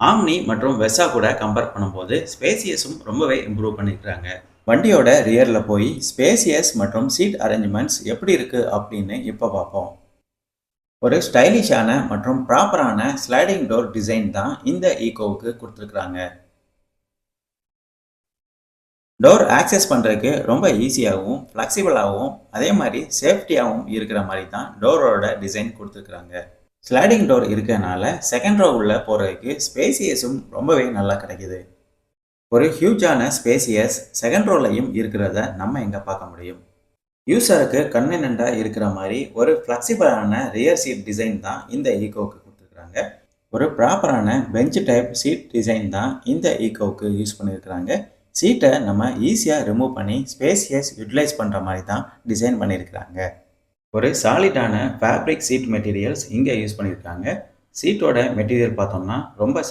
Omni மற்றும் Versa கூட compare பண்ணும்போது ஸ்பேசியஸும் ரொம்பவே இம்ப்ரூவ் பண்ணியிருக்காங்க. வண்டியோட ரியர்ல போய் ஸ்பேசியஸ் மற்றும் சீட் அரேஞ்ச்மெண்ட்ஸ் எப்படி இருக்கு அப்படின்னு இப்போ பார்ப்போம். ஒரு ஸ்டைலிஷான மற்றும் ப்ராப்பரான ஸ்லைடிங் டோர் டிசைன் தான் இந்த ஈகோவுக்கு கொடுத்துருக்காங்க. டோர் ஆக்சஸ் பண்ணுறதுக்கு ரொம்ப ஈஸியாகவும் ஃப்ளெக்சிபிளாகவும் அதே மாதிரி சேஃப்டியாகவும் இருக்கிற மாதிரி தான் டோரோட டிசைன் கொடுத்துருக்குறாங்க. ஸ்லைடிங் டோர் இருக்கனால செகண்ட் ரோ உள்ள போகிறதுக்கு ஸ்பேசியஸும் ரொம்பவே நல்லா கிடைக்குது. ஒரு ஹியூஜான ஸ்பேசியஸ் செகண்ட் ரோலையும் இருக்கிறத நம்ம எங்கே பார்க்க முடியும். யூசருக்கு கன்வீனியண்ட்டாக இருக்கிற மாதிரி ஒரு ஃப்ளெக்சிபிளான ரியர் சீட் டிசைன் தான் இந்த ஈகோவுக்கு கொடுத்துருக்குறாங்க. ஒரு ப்ராப்பரான பெஞ்ச் டைப் சீட் டிசைன் தான் இந்த ஈகோவுக்கு யூஸ் பண்ணியிருக்கிறாங்க. சீட்டை நம்ம ஈஸியாக ரிமூவ் பண்ணி ஸ்பேசியஸ் யூட்டிலைஸ் பண்ணுற மாதிரி தான் டிசைன் பண்ணியிருக்கிறாங்க. ஒரு சாலிடான ஃபேப்ரிக் சீட் மெட்டீரியல்ஸ் இங்கே யூஸ் பண்ணியிருக்காங்க. சீட்டோட மெட்டீரியல் பார்த்தோம்னா ரொம்ப